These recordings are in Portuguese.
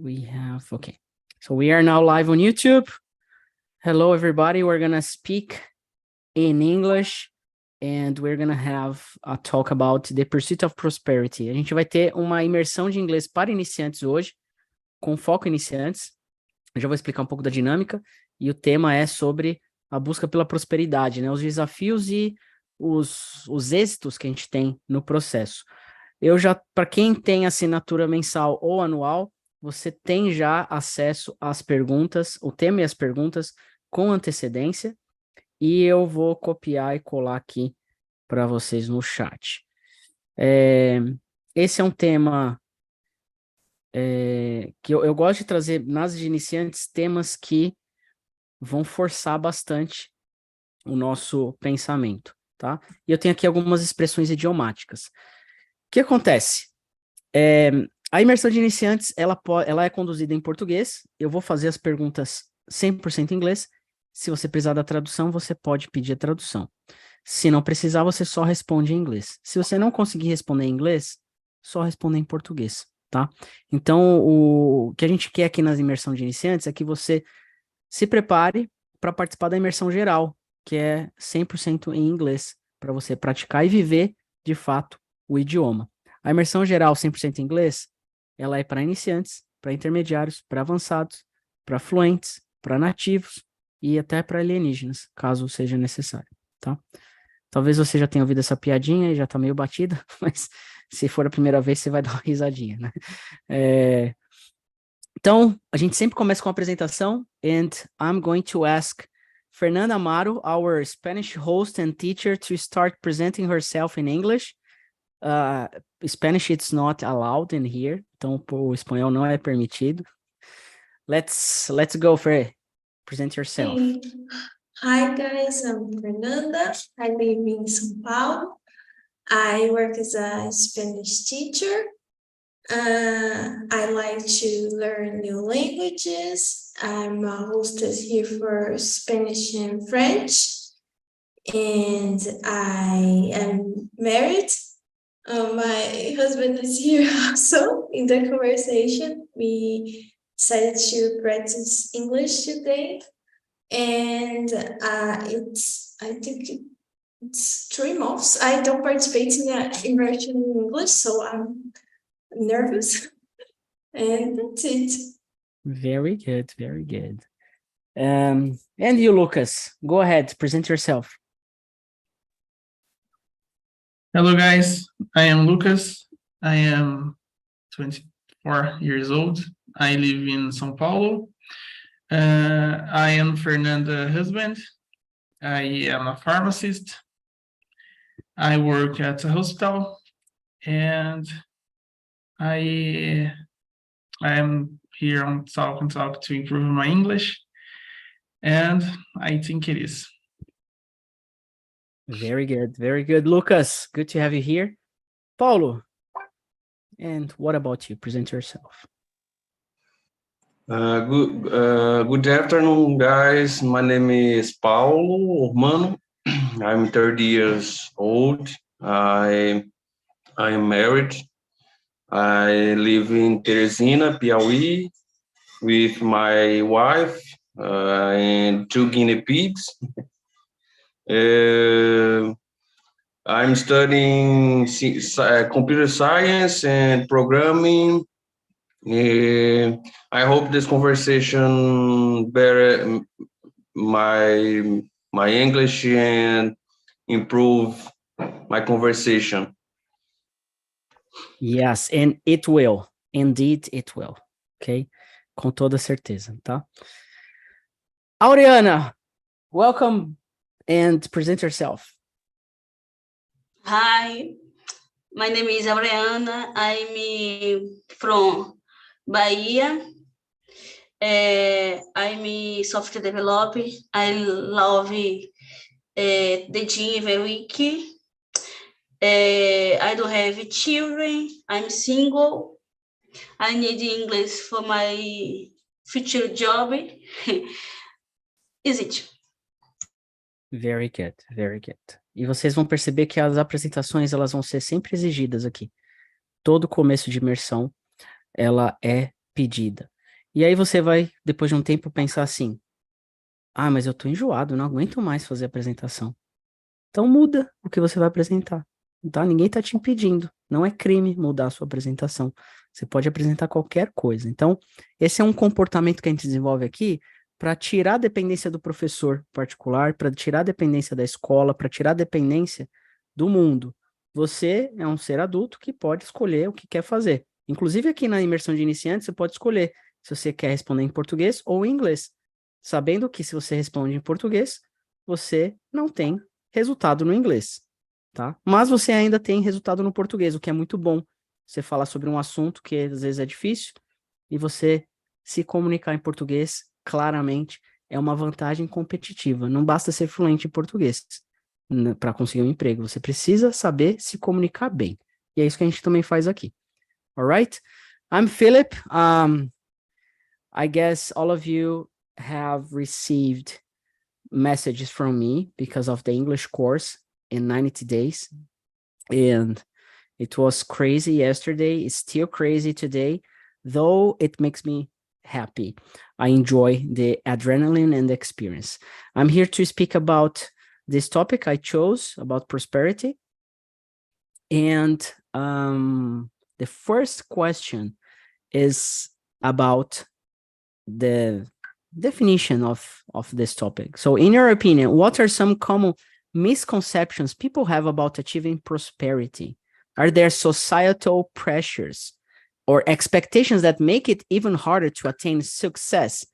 Okay. So we are now live on YouTube. Hello, everybody. We're going to speak in English and we're going to have a talk about the pursuit of prosperity. A gente vai ter uma imersão de inglês para iniciantes hoje, com foco em iniciantes. Eu já vou explicar um pouco da dinâmica e o tema é sobre a busca pela prosperidade, né? Os desafios e os êxitos que a gente tem no processo. Para quem tem assinatura mensal ou anual, você tem já acesso às perguntas, o tema e as perguntas com antecedência, e eu vou copiar e colar aqui para vocês no chat. Esse é um tema que eu gosto de trazer nas de iniciantes, temas que vão forçar bastante o nosso pensamento, tá? E eu tenho aqui algumas expressões idiomáticas. O que acontece? A imersão de iniciantes, ela é conduzida em português. Eu vou fazer as perguntas 100% em inglês. Se você precisar da tradução, você pode pedir a tradução. Se não precisar, você só responde em inglês. Se você não conseguir responder em inglês, só responda em português, tá? Então, o que a gente quer aqui nas imersões de iniciantes é que você se prepare para participar da imersão geral, que é 100% em inglês, para você praticar e viver, de fato, o idioma. A imersão geral 100% em inglês, ela é para iniciantes, para intermediários, para avançados, para fluentes, para nativos e até para alienígenas, caso seja necessário, tá? Talvez você já tenha ouvido essa piadinha e já tá meio batida, mas se for a primeira vez, você vai dar uma risadinha, né? Então, a gente sempre começa com a apresentação, and I'm going to ask Fernanda Amaro, our Spanish host and teacher, to start presenting herself in English. Spanish it's not allowed in here, então o espanhol não é permitido. Let's go, Fer. Present yourself. Hey. Hi guys, I'm Fernanda. I live in São Paulo. I work as a Spanish teacher. I like to learn new languages. I'm a hostess here for Spanish and French. And I am married. My husband is here also in the conversation. We decided to practice English today. And I think it's 3 months. I don't participate in the immersion in English, so I'm nervous. And that's it. Very good, very good. And you, Lucas, go ahead, present yourself. Hello guys, I am Lucas. I am 24 years old. I live in São Paulo. I am Fernanda's husband. I am a pharmacist. I work at a hospital, and I am here on Talk and Talk to improve my English, and I think it is. Very good, very good. Lucas, good to have you here. Paulo, and what about you? Present yourself. Good afternoon, guys. My name is Paulo Urmano. I'm 30 years old. I am married. I live in Teresina, Piauí, with my wife and 2 guinea pigs. I'm studying computer science and programming. I hope this conversation better my English and improve my conversation. Yes, and it will. Indeed, it will. Okay? Com toda certeza, tá? Aureana, welcome and present yourself. Hi, my name is Aureana. I'm from Bahia. I'm a software developer. I love the gym every week. I don't have children. I'm single. I need English for my future job. Is it? Very good, very good. E vocês vão perceber que as apresentações, elas vão ser sempre exigidas aqui. Todo começo de imersão, ela é pedida. E aí você vai, depois de um tempo, pensar assim, mas eu tô enjoado, não aguento mais fazer apresentação. Então muda o que você vai apresentar, tá? Ninguém tá te impedindo, não é crime mudar a sua apresentação. Você pode apresentar qualquer coisa. Então, esse é um comportamento que a gente desenvolve aqui para tirar a dependência do professor particular, para tirar a dependência da escola, para tirar a dependência do mundo. Você é um ser adulto que pode escolher o que quer fazer. Inclusive aqui na imersão de iniciantes, você pode escolher se você quer responder em português ou em inglês, sabendo que se você responde em português, você não tem resultado no inglês, tá? Mas você ainda tem resultado no português, o que é muito bom. Você falar sobre um assunto que às vezes é difícil e você se comunicar em português claramente é uma vantagem competitiva. Não basta ser fluente em português para conseguir um emprego. Você precisa saber se comunicar bem. E é isso que a gente também faz aqui. Alright? I'm Philip. I guess all of you have received messages from me because of the English course in 90 days. And it was crazy yesterday. It's still crazy today, though it makes me happy. I enjoy the adrenaline and the experience. I'm here to speak about this topic I chose about prosperity. And the first question is about the definition of this topic. So in your opinion, what are some common misconceptions people have about achieving prosperity? Are there societal pressures or expectations that make it even harder to attain success?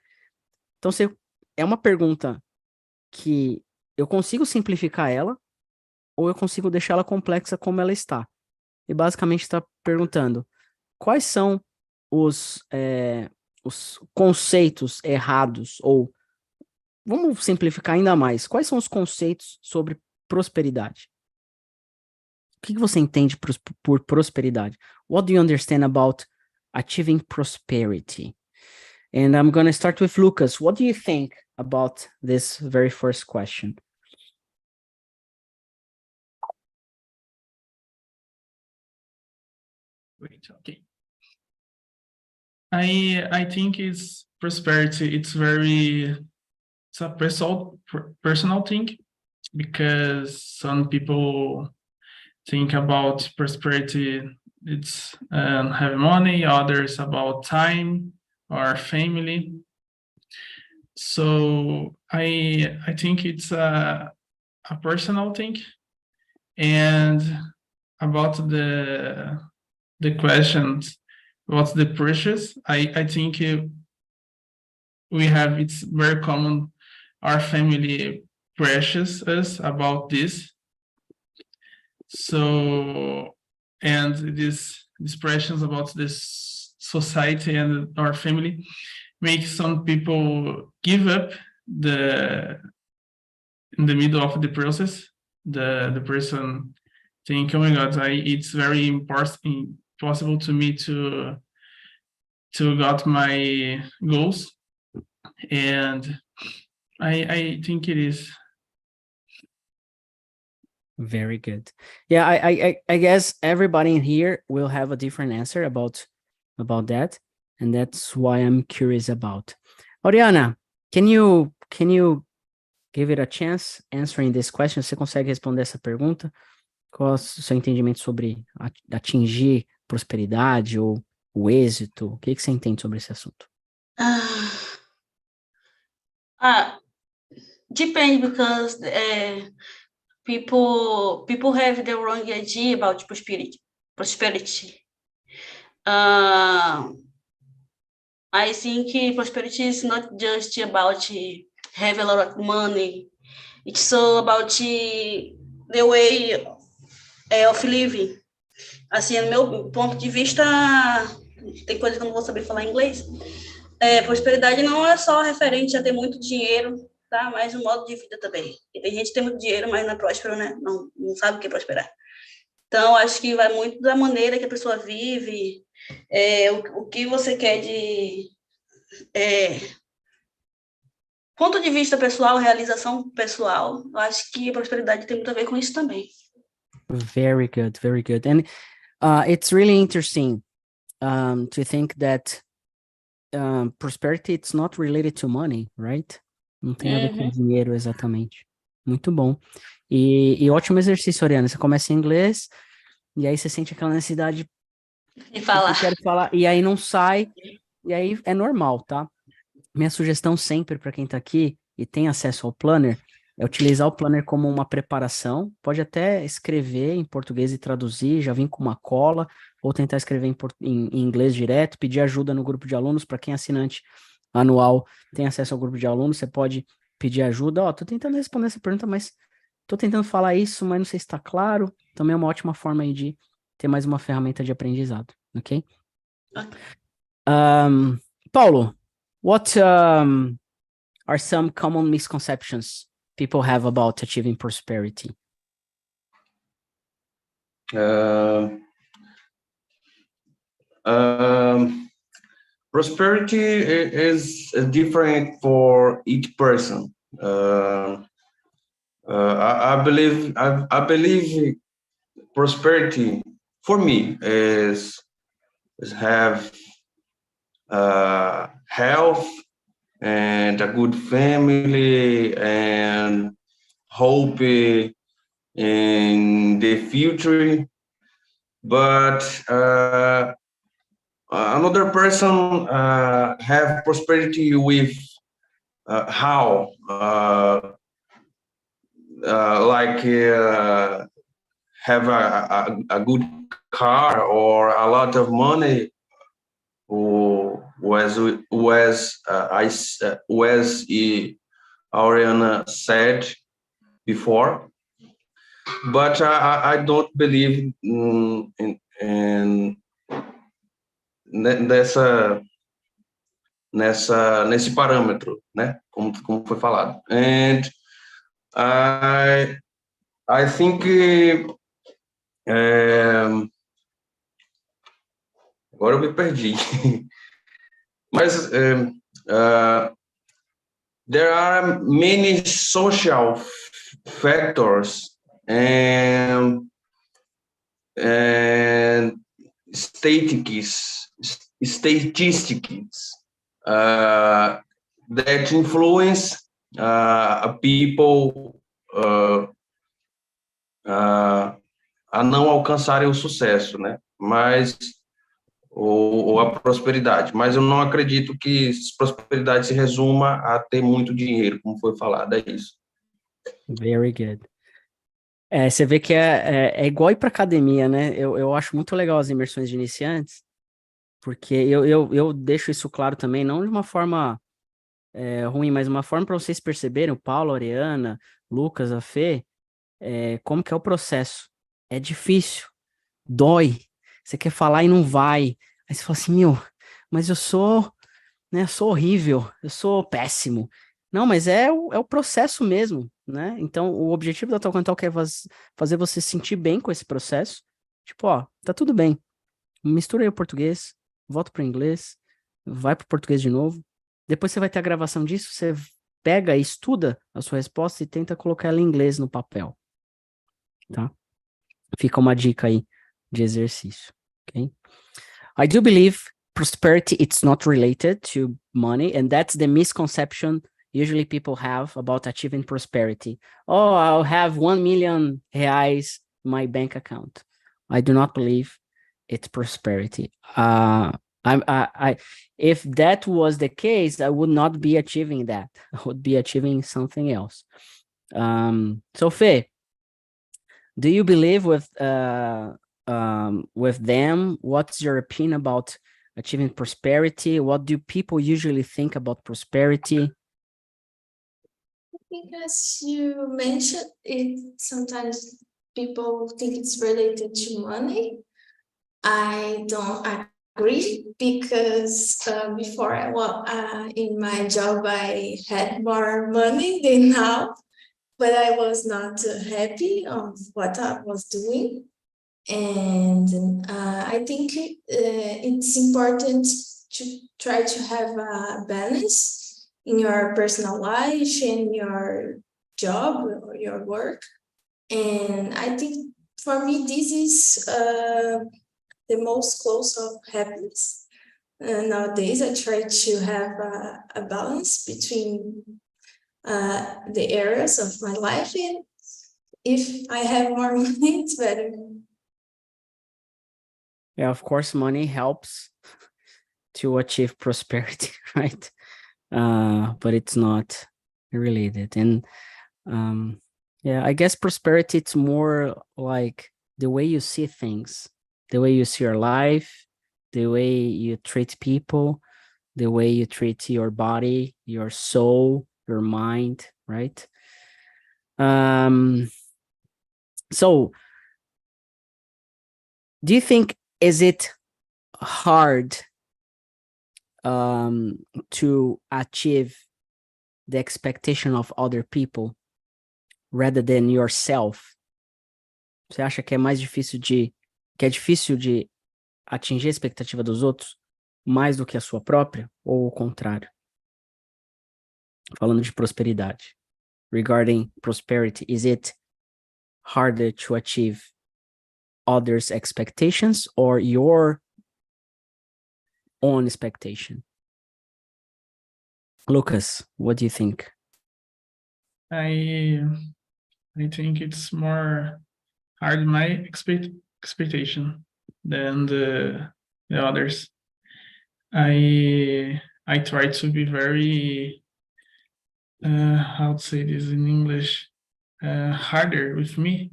Então, é uma pergunta que eu consigo simplificar ela ou eu consigo deixá-la complexa como ela está. E basicamente está perguntando quais são os conceitos errados, ou vamos simplificar ainda mais, quais são os conceitos sobre prosperidade? O que você entende por prosperidade? What do you understand about achieving prosperity? And I'm going to start with Lucas. What do you think about this very first question? Wait, okay. I think it's prosperity. It's a personal thing, because some people think about prosperity, it's having money, others about time or family. So I think it's a personal thing. And about the questions, what's the precious? I think it's very common. Our family precious us about this. So, and these pressures about this society and our family make some people give up in the middle of the process. The person think, oh my God, it's very impossible to me to got my goals. And I think it is. Very good. Yeah, I guess everybody in here will have a different answer about that, and that's why I'm curious about. Oriana, can you give it a chance answering this question? Você consegue responder essa pergunta? Qual é o seu entendimento sobre atingir prosperidade ou o êxito? O que você entende sobre esse assunto? Depends, because people have the wrong idea about prosperity. I think prosperity is not just about have a lot of money. It's all about the way of living. Assim, no meu ponto de vista, tem coisa que eu não vou saber falar em inglês. Prosperidade não é só referente a ter muito dinheiro, tá? Mas o modo de vida também. E tem gente que tem muito dinheiro, mas não é próspero, né? Não sabe o que é prosperar. Então, acho que vai muito da maneira que a pessoa vive, o que você quer de ponto de vista pessoal, realização pessoal. Eu acho que a prosperidade tem muito a ver com isso também. Very good, very good. And it's really interesting to think that prosperity, it's not related to money, right? Não tem a ver com dinheiro exatamente. Muito bom. E ótimo exercício, Oriana. Você começa em inglês, e aí você sente aquela necessidade E falar. eu quero falar, e aí não sai, e aí é normal, tá? Minha sugestão sempre para quem tá aqui e tem acesso ao planner é utilizar o planner como uma preparação. Pode até escrever em português e traduzir, já vim com uma cola, ou tentar escrever em inglês direto, pedir ajuda no grupo de alunos. Para quem é assinante anual, tem acesso ao grupo de alunos, você pode pedir ajuda. Ó, tô tentando responder essa pergunta, mas tô tentando falar isso, mas não sei se está claro. Também é uma ótima forma aí de ter mais uma ferramenta de aprendizado, ok? Paulo, what are some common misconceptions people have about achieving prosperity? Prosperity is different for each person. I believe prosperity for me is have health and a good family and hope in the future. But another person have prosperity with how like have a good car or a lot of money, or as Ariana said before. But I don't believe nesse parâmetro, né? Como foi falado. And I think agora eu me perdi. Mas there are many social factors and statistics that influence people a não alcançarem o sucesso, né? Mas ou a prosperidade. Mas eu não acredito que prosperidade se resuma a ter muito dinheiro, como foi falado, é isso. Very good. Você vê que é igual ir para academia, né? Eu acho muito legal as imersões de iniciantes, porque eu deixo isso claro também, não de uma forma ruim, mas uma forma para vocês perceberem, o Paulo, a Oriana, Lucas, a Fê, como que é o processo. É difícil, dói, você quer falar e não vai. Aí você fala assim, mas eu sou horrível, eu sou péssimo. Não, mas é o processo mesmo, né? Então, o objetivo da Talk and Talk é fazer você se sentir bem com esse processo. Tipo, ó, tá tudo bem. Mistura aí o português, volta para o inglês, vai para o português de novo. Depois você vai ter a gravação disso, você pega e estuda a sua resposta e tenta colocar ela em inglês no papel, tá? Fica uma dica aí de exercício, ok? I do believe prosperity, it's not related to money, and that's the misconception usually people have about achieving prosperity. Oh, I'll have 1 million reais in my bank account. I do not believe it's prosperity. If that was the case, I would not be achieving that. I would be achieving something else. So Fê, do you believe with them? What's your opinion about achieving prosperity? What do people usually think about prosperity? I think as you mentioned, sometimes people think it's related to money. I don't agree because before in my job, I had more money than now, but I was not happy of what I was doing. And I think it's important to try to have a balance in your personal life and your job or your work. And I think for me, this is the most close of happiness. nowadays I try to have a balance between the areas of my life, and if I have more money, it's better. Yeah, of course, money helps to achieve prosperity, right? But it's not related. And yeah, I guess prosperity, it's more like the way you see things, the way you see your life, the way you treat people, the way you treat your body, your soul, your mind, right? So do you think, is it hard to achieve the expectation of other people rather than yourself? Você acha que é mais difícil que é difícil de atingir a expectativa dos outros mais do que a sua própria, ou o contrário? Falando de prosperidade. Regarding prosperity, is it harder to achieve others' expectations or your own expectation? Lucas, what do you think? I think it's more hard my expectation than the others. I try to be very how to say this in English, harder with me.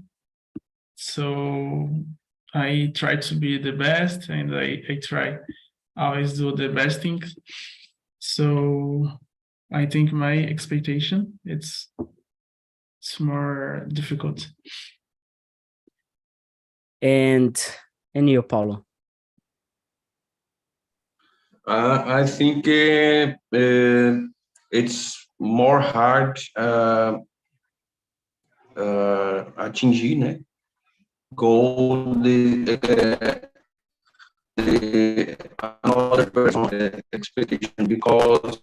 So I try to be the best, and I try always do the best things. So I think my expectation, it's more difficult. And you, Paulo? I think it's more hard atingir, né? Goal the another person expectation, because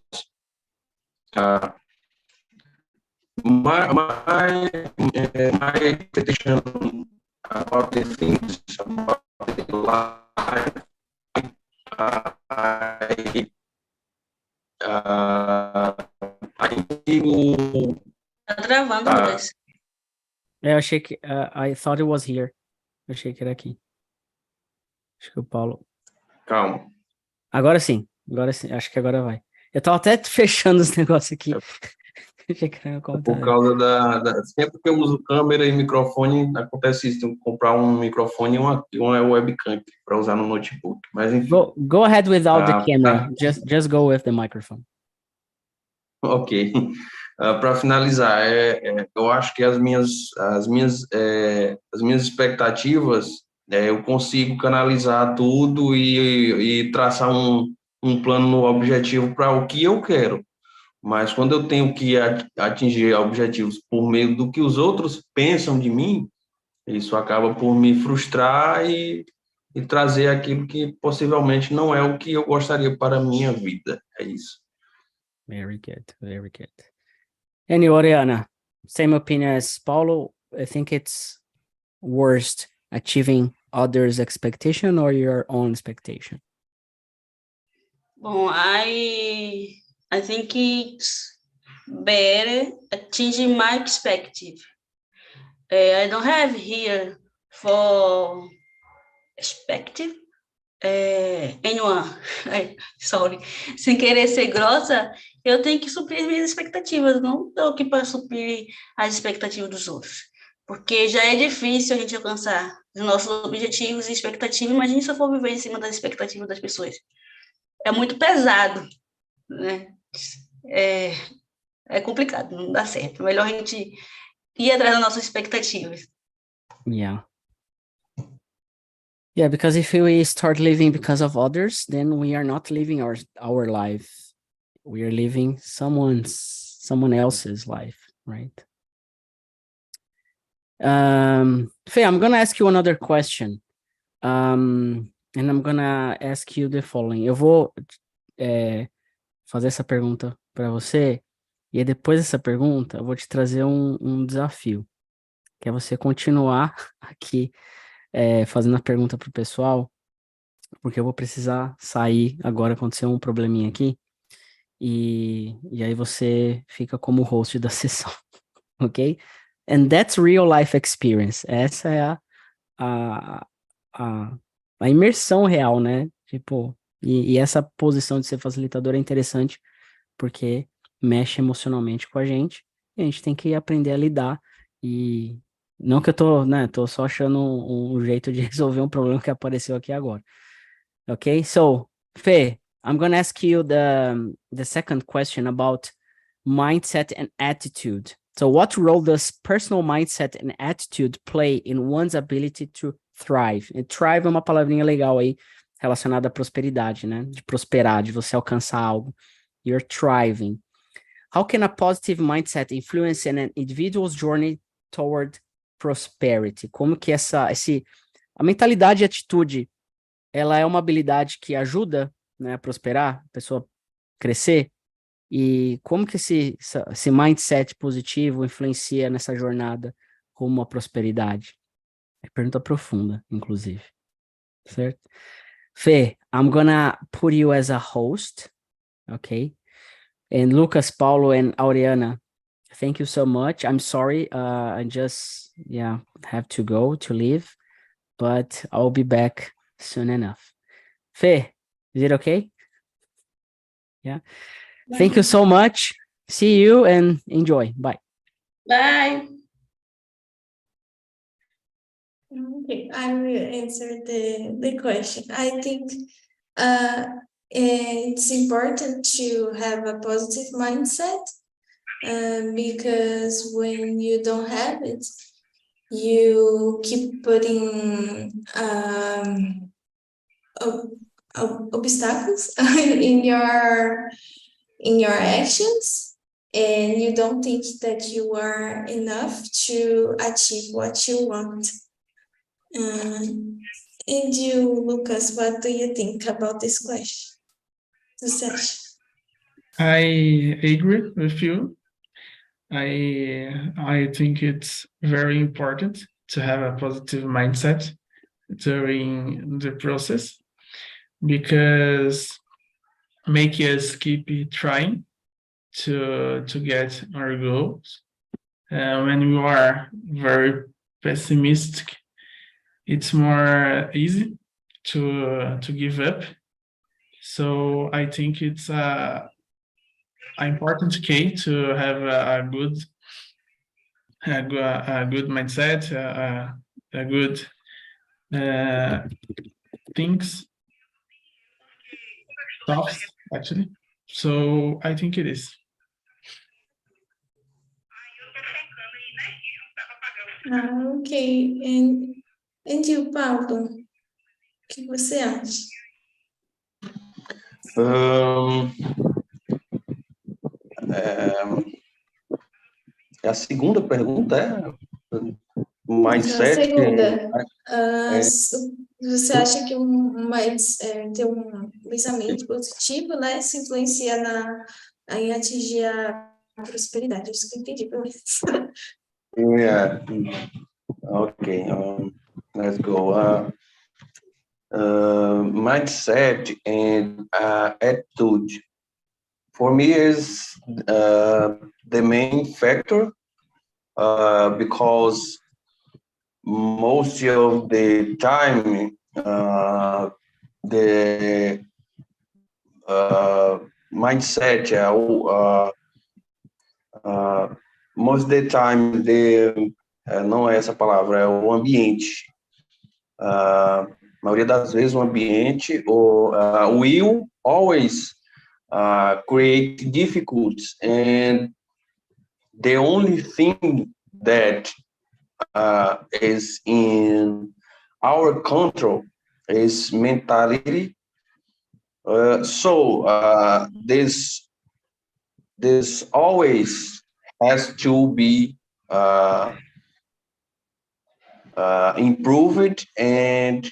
my expectation about the things, about the life, I feel Tá travando, Lucas. Eu achei que I thought it was here. Eu achei que era aqui. Acho que o Paulo. calma. Agora sim, acho que agora vai. Eu tava até fechando os negócios aqui. Achei que era meu Por computador. causa sempre que eu uso câmera e microfone, acontece isso, tenho que comprar um microfone e uma webcam para usar no notebook. Mas enfim. Go ahead without the camera. Just go with the microphone. Ok. Para finalizar, eu acho que as minhas expectativas, eu consigo canalizar tudo e traçar um plano objetivo para o que eu quero. Mas quando eu tenho que atingir objetivos por meio do que os outros pensam de mim, isso acaba por me frustrar e trazer aquilo que possivelmente não é o que eu gostaria para a minha vida. É isso. Very good, very good. And you, Oriana, same opinion as Paulo. I think it's worst achieving others' expectation or your own expectation? Bom, I think it's better changing my perspective. I don't have here for perspective anyone. Sorry. Sem querer ser grossa, eu tenho que suprir minhas expectativas, não estou aqui para suprir as expectativas dos outros. Porque já é difícil a gente alcançar os nossos objetivos e expectativas, imagine se eu for viver em cima das expectativas das pessoas. É muito pesado, né? É complicado, não dá certo. Melhor a gente ir atrás das nossas expectativas. Yeah. Yeah, because if we start living because of others, then we are not living our life. We are living someone else's life, right? Faye, I'm gonna ask you another question. And I'm gonna ask you the following. Eu vou fazer essa pergunta para você, e aí depois dessa pergunta eu vou te trazer um desafio, que é você continuar aqui fazendo a pergunta para o pessoal, porque eu vou precisar sair agora, aconteceu um probleminha aqui, e aí você fica como host da sessão, ok? And that's real life experience. Essa é a, a, a imersão real, né? Tipo, e essa posição de ser facilitador é interessante porque mexe emocionalmente com a gente e a gente tem que aprender a lidar. E não que eu tô, né? Tô só achando um jeito de resolver um problema que apareceu aqui agora. Okay, so Fê, I'm gonna ask you the second question about mindset and attitude. So, what role does personal mindset and attitude play in one's ability to thrive? E thrive é uma palavrinha legal aí relacionada à prosperidade, né? De prosperar, de você alcançar algo. You're thriving. How can a positive mindset influence an individual's journey toward prosperity? Como que a mentalidade e atitude, ela é uma habilidade que ajuda, né, a prosperar, a pessoa crescer? E como que esse mindset positivo influencia nessa jornada rumo à prosperidade? É pergunta profunda, inclusive. Certo? Fê, I'm gonna put you as a host, okay? And Lucas, Paulo, and Aureana, thank you so much. I'm sorry, I just, have to go to leave, but I'll be back soon enough. Fê, is it okay? Yeah. Thank you so much. See you and enjoy. Bye. Bye. Okay, I will answer the question. I think it's important to have a positive mindset because when you don't have it, you keep putting obstacles in your actions, and you don't think that you are enough to achieve what you want. And you, Lucas, what do you think about this question? I agree with you. I think it's very important to have a positive mindset during the process because make us keep trying to get our goals. When you are very pessimistic, it's more easy to give up. So I think it's an important key to have a good mindset, a good thoughts actually. So I think it is. Okay, and you, Paulo, o que você acha? A segunda pergunta é mindset. A segunda, você acha que ter um pensamento positivo, né, se influencia em atingir a prosperidade? Isso que eu entendi, pelo menos. Yeah. Okay. Let's go. Mindset and attitude for me is the main factor because most of the time the mindset most of the time não é essa palavra, é o ambiente. A maioria das vezes o ambiente will always create difficulties, and the only thing that is in our control is mentality. So this always has to be improved and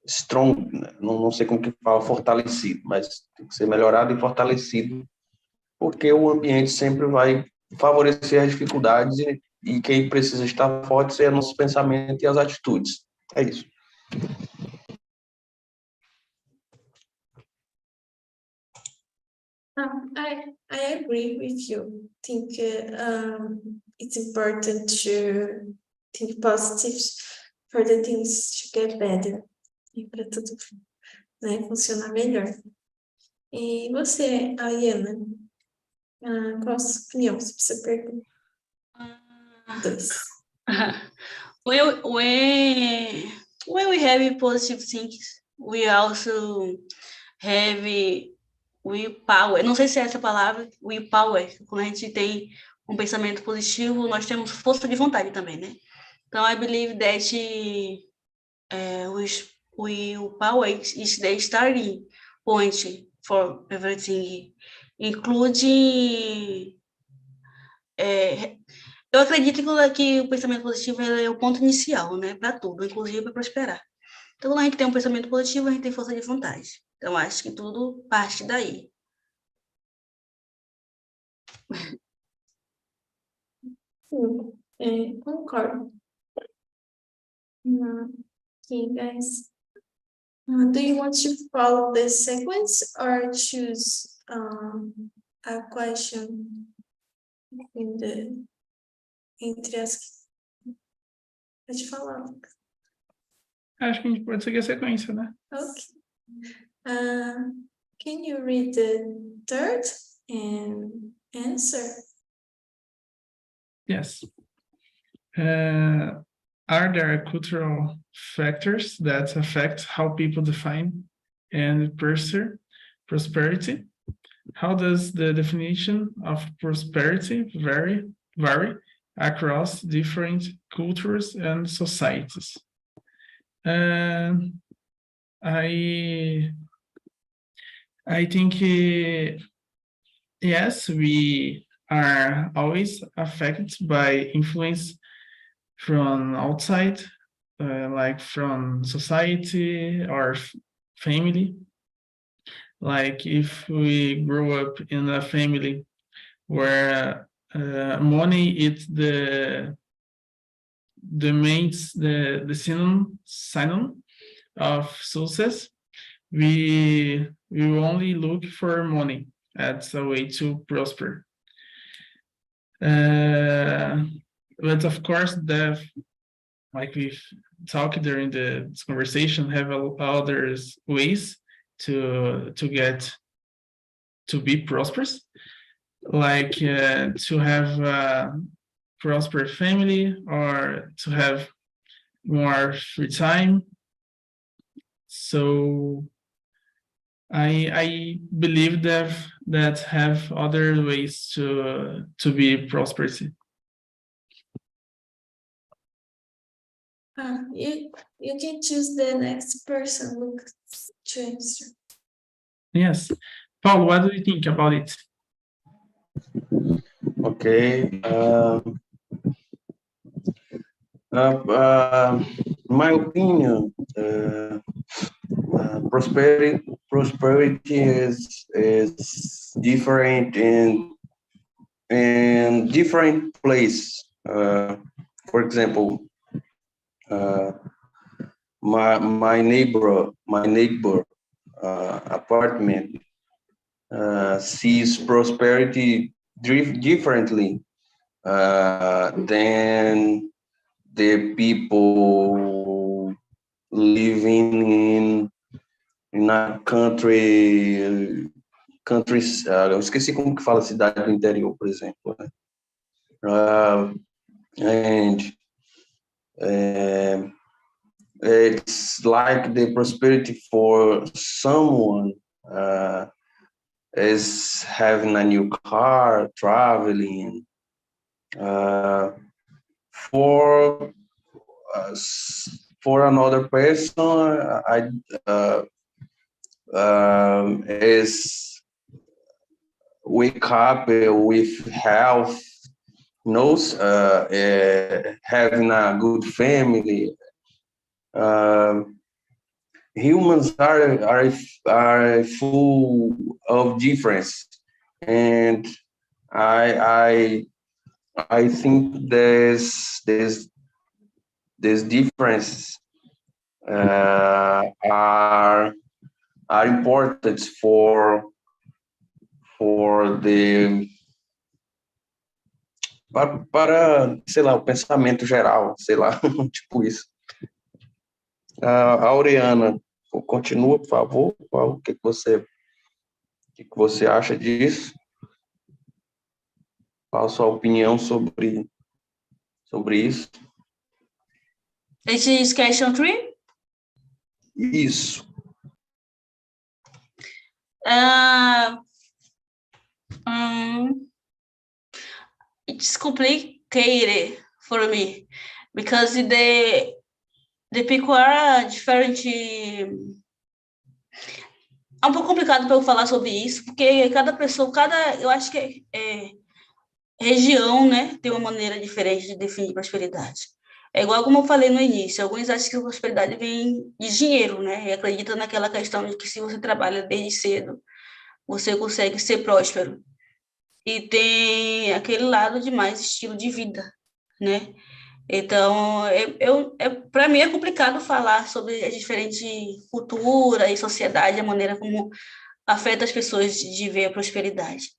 strong, não sei como que fala, fortalecido, mas tem que ser melhorado e fortalecido, porque o ambiente sempre vai favorecer as dificuldades e quem precisa estar forte é nosso pensamento e as atitudes. É isso. I agree with you. Think it's important to think positive for the things to get better e para tudo, né, funcionar melhor. E você, Ayana, qual a sua opinião sobre essa pergunta? Dois. When we have positive things, we also have willpower. Não sei se é essa palavra, willpower. Quando a gente tem um pensamento positivo, nós temos força de vontade também, né? Então, I believe that willpower is the starting point for everything. Include... eu acredito que o pensamento positivo é o ponto inicial, né? Para tudo, inclusive para prosperar. Então, quando a gente tem um pensamento positivo, a gente tem força de vontade. Então, acho que tudo parte daí. Sim, concordo. Okay, guys. Do you want to follow the sequence or choose a question entre as... Pode falar. Acho que a gente pode seguir a sequência, né? Okay. Can you read the third and answer? Yes. Are there cultural factors that affect how people define and pursue prosperity? How does the definition of prosperity vary across different cultures and societies? I think yes, we are always affected by influence from outside, like from society or family. Like if we grow up in a family where money is the synonym of success, we only look for money as a way to prosper. But of course, like we've talked during this conversation, have other ways to be prosperous, like to have a prosperous family or to have more free time. So I believe that have other ways to be prosperous. You can choose the next person, look, to answer. Yes. Paul, what do you think about it? Okay. My opinion, prosperity is different in different places. For example, my neighbor apartment sees prosperity differently than the people living in a countries, eu esqueci como que fala cidade do interior, por exemplo, né? And it's like the prosperity for someone is having a new car, traveling. For another person, is wake up with health, knows having a good family. Humans are full of difference, and I think there's difference are important for the para, sei lá, o pensamento geral, sei lá, tipo isso. A Aureana, continua, por favor. O que que você acha disso? Qual a sua opinião sobre isso? This is question 3. Isso. It's complicated for me because the people are different. É um pouco complicado para eu falar sobre isso, porque cada pessoa, eu acho que região, né, tem uma maneira diferente de definir prosperidade. É igual como eu falei no início, alguns acham que a prosperidade vem de dinheiro, né, e acreditam naquela questão de que se você trabalha desde cedo, você consegue ser próspero. E tem aquele lado de mais estilo de vida, né? Então, para mim é complicado falar sobre a diferente cultura e sociedade, a maneira como afeta as pessoas de ver a prosperidade.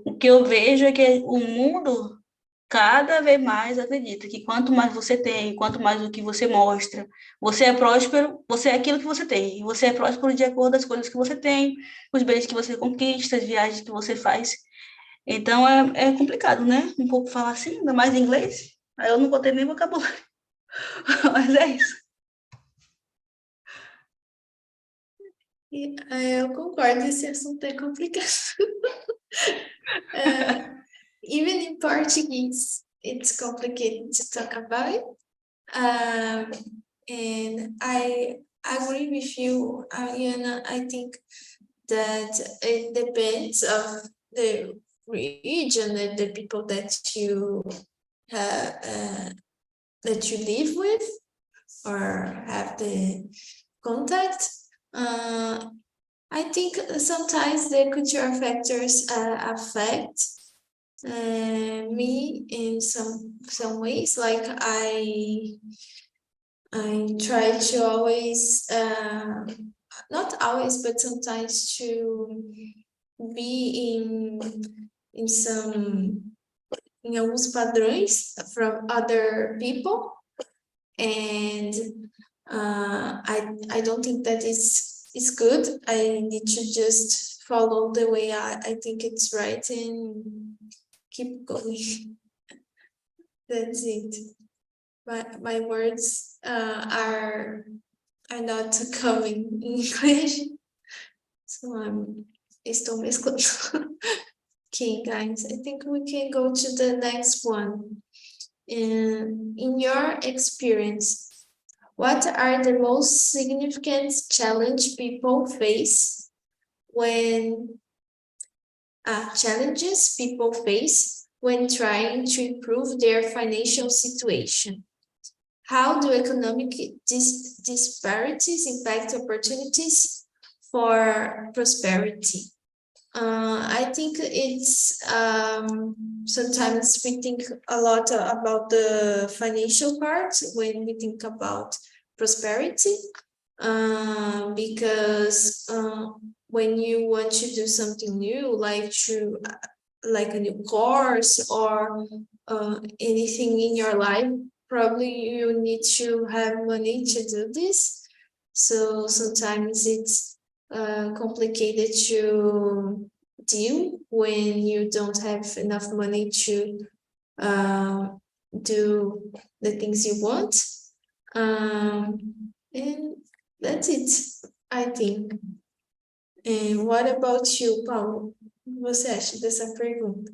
O que eu vejo é que o mundo cada vez mais acredita que quanto mais você tem, quanto mais o que você mostra, você é próspero, você é aquilo que você tem. E você é próspero de acordo com as coisas que você tem, os bens que você conquista, as viagens que você faz. Então, é complicado, né? Um pouco falar assim, ainda mais em inglês. Aí eu não botei nem vocabulário. Mas é isso. Eu concordo, esse assunto é complicado. Even in Portuguese, it's complicated to talk about it. And I agree with you, Ariana. I think that it depends of the region and the people that you live with or have the contact. I think sometimes the cultural factors affect me in some ways. Like I try to always, not always, but sometimes to be in alguns padrões from other people, and I don't think that is good. I need to just follow the way I think it's right and keep going. That's it. My words are not coming in English, so estou mesclando. Okay, guys, I think we can go to the next one. In your experience, what are the most significant challenges people face when trying to improve their financial situation? How do economic disparities impact opportunities for prosperity? I think it's sometimes we think a lot about the financial part when we think about prosperity, because when you want to do something new, like a new course or anything in your life, probably you need to have money to do this. So sometimes it's complicated to deal when you don't have enough money to do the things you want. And that's it, I think. And what about you, Paulo? O que você acha dessa pergunta?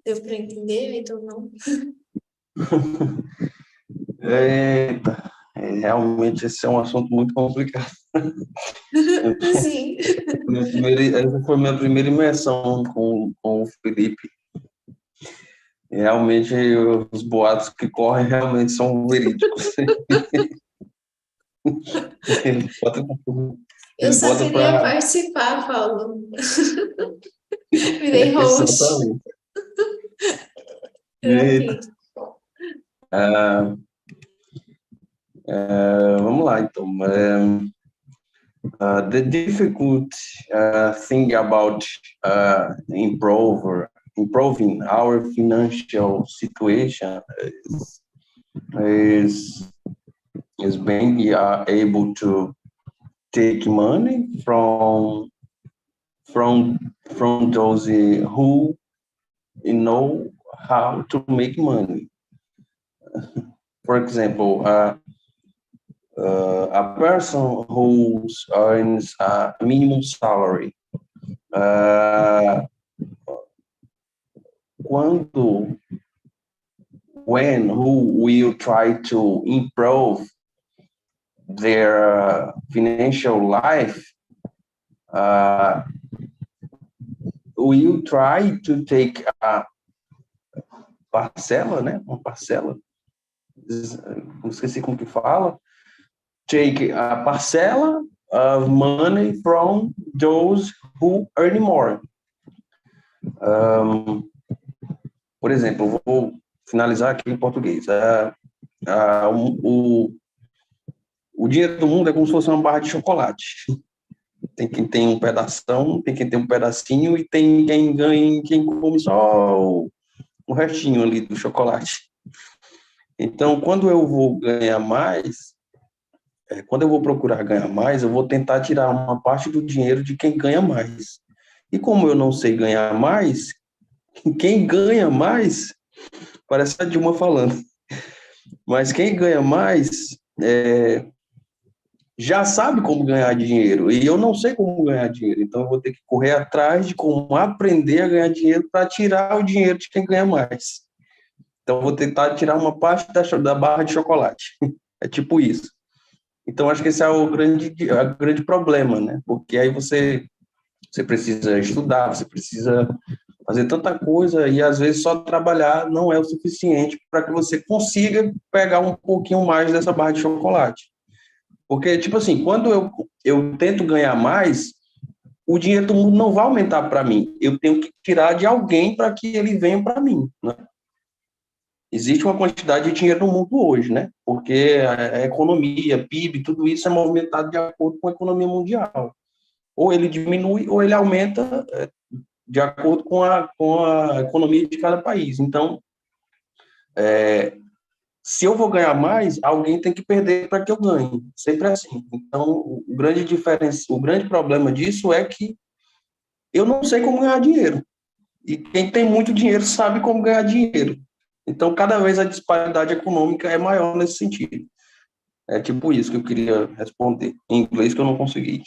Deu para entender, então não? Realmente esse é um assunto muito complicado. Sim. Essa foi a minha primeira imersão com o Felipe. Realmente, os boatos que correm realmente são verídicos. Eu só queria participar, Paulo. Virei host. Exatamente. Vamos lá, então. The difficult thing about improving our financial situation is being able to take money from those who know how to make money. For example, a person who earns a minimum salary, who will try to improve their financial life, will try to take a parcela, né? Uma parcela, não esqueci como que fala, take a parcela of money from those who earn more. Por exemplo, vou finalizar aqui em português. O dinheiro do mundo é como se fosse uma barra de chocolate. Tem quem tem um pedação, tem quem tem um pedacinho e tem quem ganha, quem come só o restinho ali do chocolate. Então, quando eu vou ganhar mais, quando eu vou procurar ganhar mais, eu vou tentar tirar uma parte do dinheiro de quem ganha mais. E como eu não sei ganhar mais, quem ganha mais, parece a Dilma falando, mas quem ganha mais já sabe como ganhar dinheiro, e eu não sei como ganhar dinheiro, então eu vou ter que correr atrás de como aprender a ganhar dinheiro para tirar o dinheiro de quem ganha mais. Então eu vou tentar tirar uma parte da barra de chocolate. É tipo isso. Então acho que esse é o grande problema, né? Porque aí você precisa estudar, você precisa fazer tanta coisa e às vezes só trabalhar não é o suficiente para que você consiga pegar um pouquinho mais dessa barra de chocolate. Porque, tipo assim, quando eu tento ganhar mais, o dinheiro do mundo não vai aumentar para mim. Eu tenho que tirar de alguém para que ele venha para mim, né? Existe uma quantidade de dinheiro no mundo hoje, né? Porque a economia, PIB, tudo isso é movimentado de acordo com a economia mundial. Ou ele diminui ou ele aumenta de acordo com a economia de cada país. Então, se eu vou ganhar mais, alguém tem que perder para que eu ganhe. Sempre assim. Então, o grande problema disso é que eu não sei como ganhar dinheiro. E quem tem muito dinheiro sabe como ganhar dinheiro. Então, cada vez a disparidade econômica é maior nesse sentido. É tipo isso que eu queria responder. Em inglês que eu não consegui.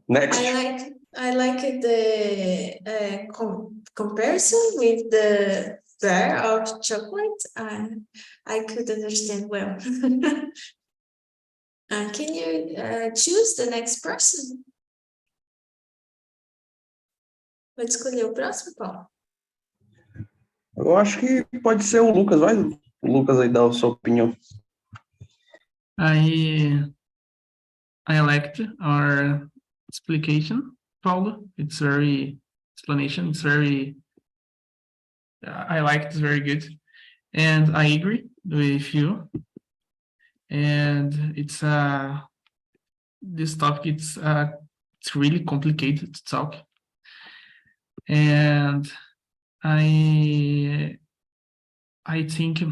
Next. I like the comparison with the bar of chocolate. I could understand well. Can you choose the next person? Vou escolher o próximo, Paulo. Eu acho que pode ser o Lucas. Vai, o Lucas aí dar a sua opinião. I liked our explication, Paulo. It's very I like it, it's very good. And I agree with you. And this topic, it's really complicated to talk. And I think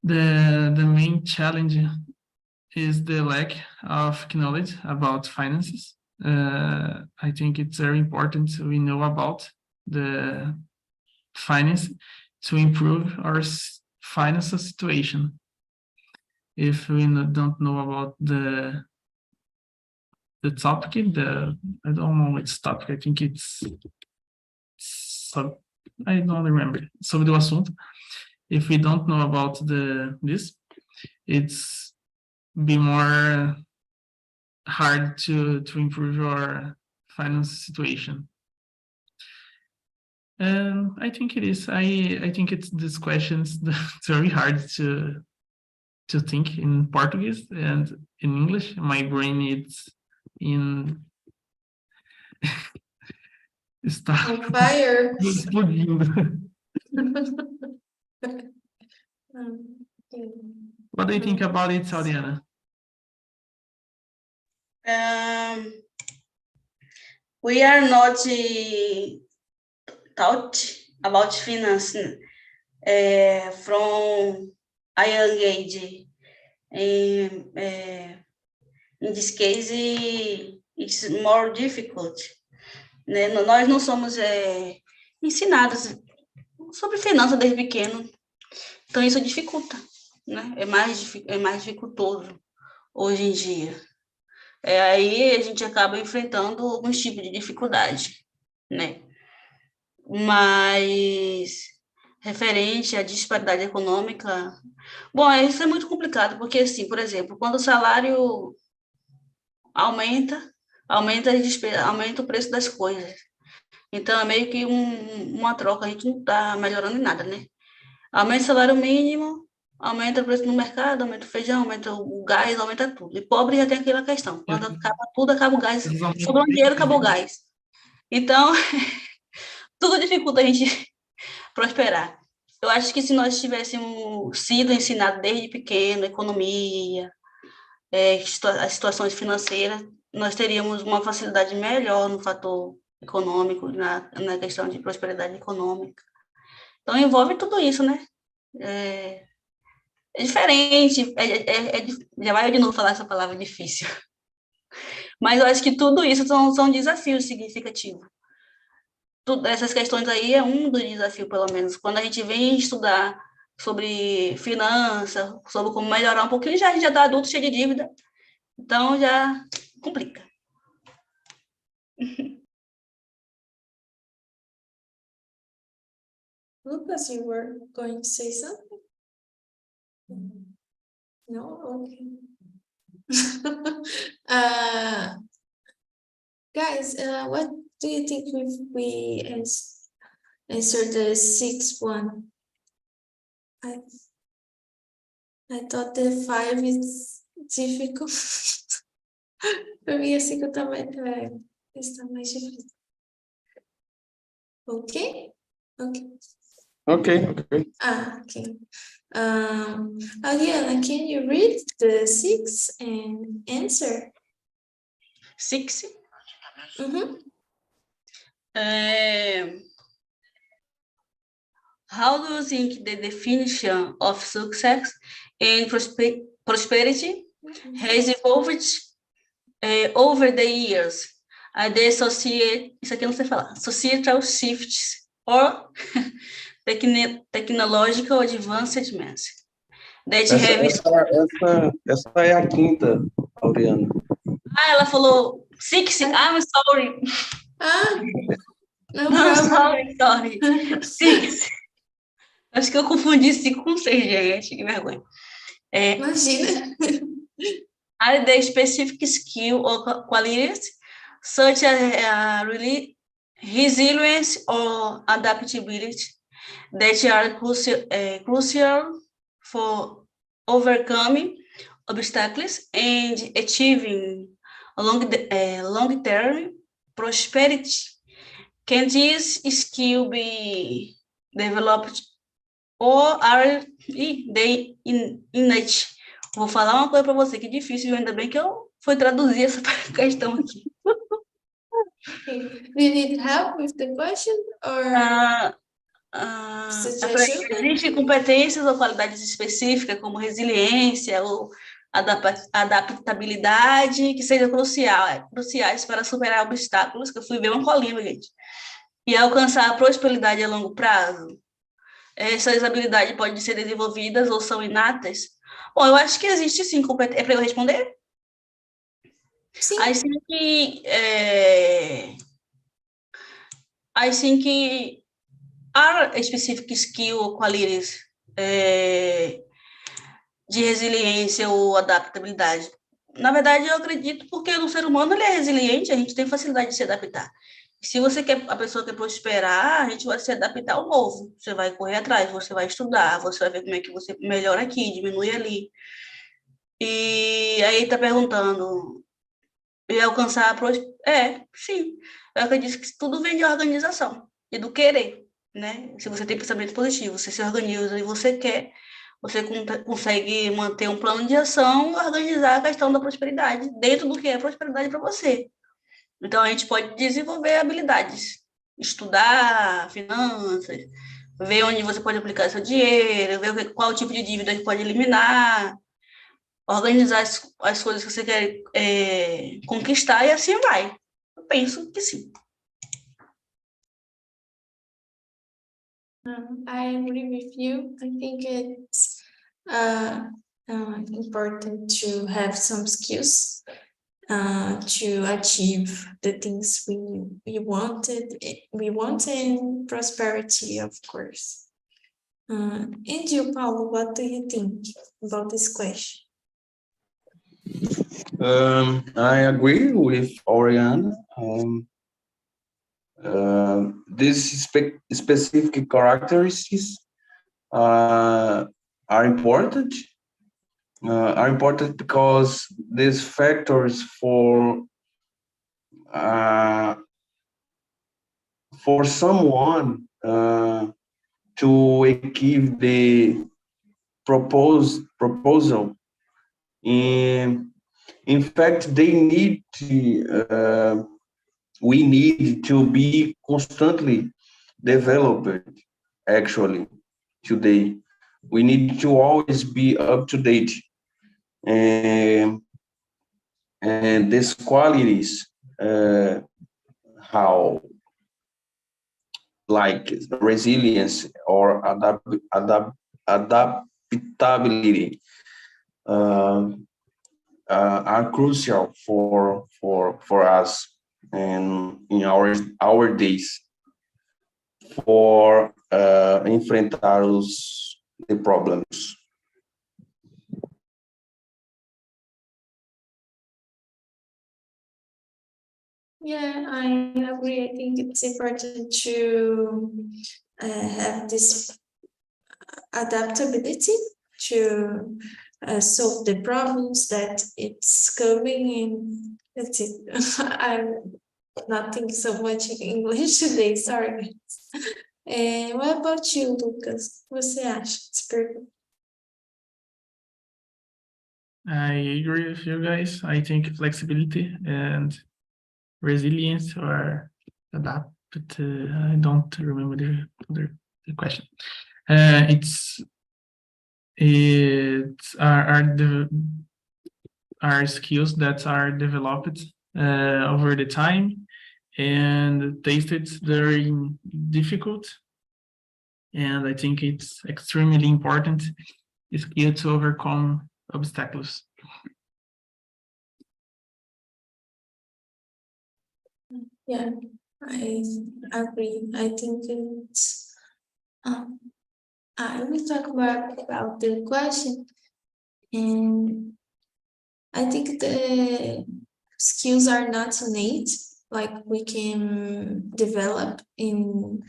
the main challenge is the lack of knowledge about finances. I think it's very important we know about the finance to improve our financial situation. If we don't know about the topic, I don't know which topic, I think it's I don't remember, sobre o assunto. If we don't know about this, it's be more hard to improve our finance situation. And I think it is. I think it's these questions. It's very hard to think in Portuguese and in English. My brain is in está On fire. explodindo. Okay. What do you think about it, Saudiana? We are not taught about finance from a young age. In this case, it's more difficult. Né? Nós não somos ensinados sobre finanças desde pequeno, então isso dificulta, né? É mais dificultoso hoje em dia. Aí a gente acaba enfrentando alguns tipos de dificuldade, né? Mas referente à disparidade econômica, bom, isso é muito complicado, porque assim, por exemplo, quando o salário aumenta o preço das coisas. Então é meio que uma troca, a gente não está melhorando em nada, né? Aumenta o salário mínimo, aumenta o preço no mercado, aumenta o feijão, aumenta o gás, aumenta tudo. E pobre já tem aquela questão, quando acaba tudo, acaba o gás, sobrou dinheiro, acabou o gás. Então, tudo dificulta a gente prosperar. Eu acho que se nós tivéssemos sido ensinados desde pequeno, economia, as situações financeiras, nós teríamos uma facilidade melhor no fator econômico, na questão de prosperidade econômica. Então, envolve tudo isso, né? É diferente, já vai eu de novo falar essa palavra difícil. Mas eu acho que tudo isso são desafios significativos. Essas questões aí é um dos desafios, pelo menos. Quando a gente vem estudar sobre finanças, sobre como melhorar um pouquinho, a gente já está adulto, cheio de dívida. Então, já complica. Lucas, you were going to say something? No? Okay. Guys, what do you think if we answer the sixth one? I thought the 5 is difficult. Para mim, a 5 também está mais difícil. Ok? Ok. Ok. Okay. Ariana, can you read the 6 and answer? 6. How do you think the definition of success and prosperity has evolved over the years? The isso aqui eu não sei falar, societal shifts or technological advancements that have... Essa é a quinta, Auriana. ela falou 6. I'm sorry. No Não, problem. sorry. 6. Acho que eu confundi 5 com 6, gente. Que vergonha. Imagina. Are the specific skill or qualities such as resilience or adaptability that are crucial for overcoming obstacles and achieving long-term prosperity? Can this skill be developed or are they innate? Vou falar uma coisa para você que é difícil, ainda bem que eu fui traduzir essa questão aqui. Do you need help with the question or suggestion? Existem competências ou qualidades específicas, como resiliência ou adaptabilidade, que sejam cruciais para superar obstáculos, que eu fui ver uma colinha, gente, e alcançar a prosperidade a longo prazo. Essas habilidades podem ser desenvolvidas ou são inatas? Bom, eu acho que existe sim competência. É para eu responder? Sim. I think are specific skill or qualities de resiliência ou adaptabilidade. Na verdade, eu acredito porque o ser humano ele é resiliente, a gente tem facilidade de se adaptar. Se a pessoa quer prosperar, a gente vai se adaptar ao novo. Você vai correr atrás, você vai estudar, você vai ver como é que você melhora aqui, diminui ali. E aí está perguntando, e alcançar a prosperidade? Sim. Eu acredito que tudo vem de organização e do querer, né? Se você tem pensamento positivo, você se organiza e você quer, você consegue manter um plano de ação e organizar a questão da prosperidade dentro do que é prosperidade para você. Então, a gente pode desenvolver habilidades, estudar finanças, ver onde você pode aplicar seu dinheiro, ver qual tipo de dívida que pode eliminar, organizar as coisas que você quer conquistar e assim vai. Eu penso que sim. I agree with you. I think it's important to have some skills to achieve the things we want and prosperity, of course. And you, Paulo, what do you think about this question? I agree with Oriana. These specific characteristics are important. Are important because these factors for someone to achieve the proposal. In fact, they need to, we need to be constantly developed. Actually, today we need to always be up to date, and these qualities, how like resilience or adaptability, are crucial for us and in our days for enfrentar the problems. Yeah, I agree. I think it's important to have this adaptability to solve the problems that it's coming in. That's it. I'm not thinking so much in English today, sorry. What about you, Lucas? O que você acha dessa pergunta? I agree with you guys. I think flexibility and resilience or adapt, but I don't remember the question. It's are skills that are developed over the time and tasted very difficult. And I think it's extremely important skill to overcome obstacles. Yeah, I agree. I think it's I will talk more about the question, and I think the skills are not innate, like we can develop in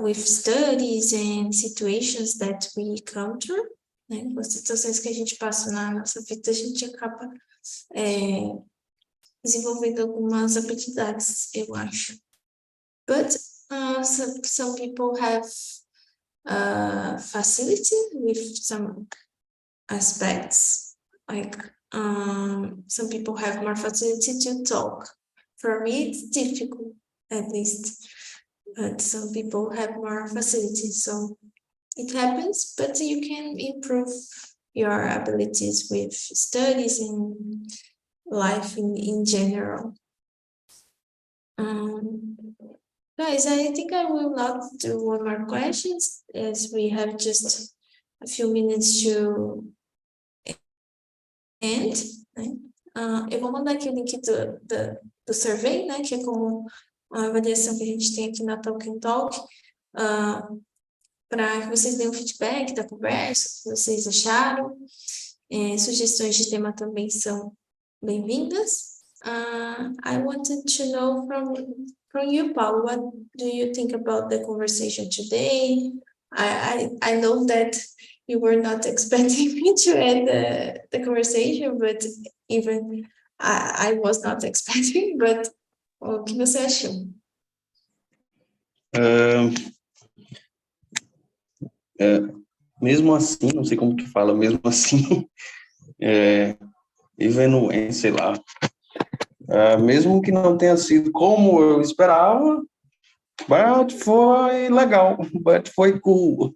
with studies and situations that we come through, né? Com as situações que a gente passa na nossa vida, a gente acaba desenvolvendo algumas habilidades, eu acho. But some people have facility with some aspects, like some people have more facility to talk. For me, it's difficult, at least, but some people have more facility, so it happens, but you can improve your abilities with studies and life in general. Guys, I think I will not do one more questions, as we have just a few minutes to end, né? Eu vou mandar aqui o link do survey, né? Que é como uma avaliação que a gente tem aqui na Talk and Talk, para que vocês deem um feedback da conversa, o que vocês acharam. Sugestões de tema também são bem-vindas. I wanted to know from you, Paulo, what do you think about the conversation today? I know that you were not expecting me to end the conversation, but even I was not expecting, but o que você achou? mesmo assim, não sei como que fala, mesmo assim, even when, sei lá, mesmo que não tenha sido como eu esperava, but foi legal, but foi cool.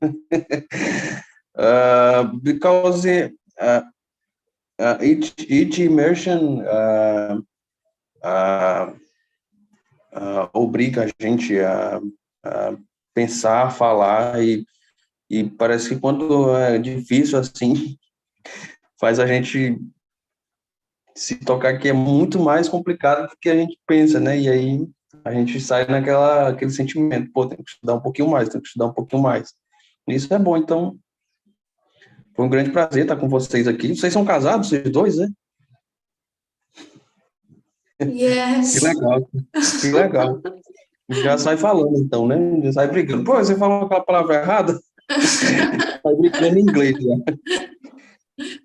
Because each immersion obriga a gente a pensar, falar, e parece que quando é difícil assim, faz a gente se tocar que é muito mais complicado do que a gente pensa, né? E aí a gente sai aquele sentimento, pô, tem que estudar um pouquinho mais, tem que estudar um pouquinho mais. Isso é bom, então foi um grande prazer estar com vocês aqui. Vocês são casados, vocês dois, né? Que Yes. legal, que legal. Já sai falando, então, né? Já sai brigando. Pô, você falou aquela palavra errada? Sai brigando em inglês, já.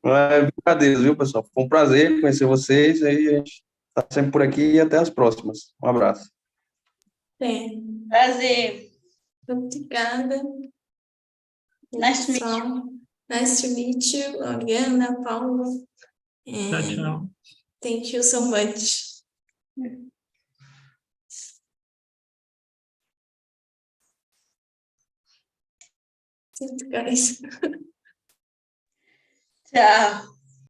É brincadeira, viu, pessoal? Foi um prazer conhecer vocês. Aí a gente está sempre por aqui e até as próximas. Um abraço. Prazer. Obrigada. Nice to meet you. So, nice to meet you, Oriana, Paulo. Tchau, And tchau. thank you so much. Thank you, guys. Tchau.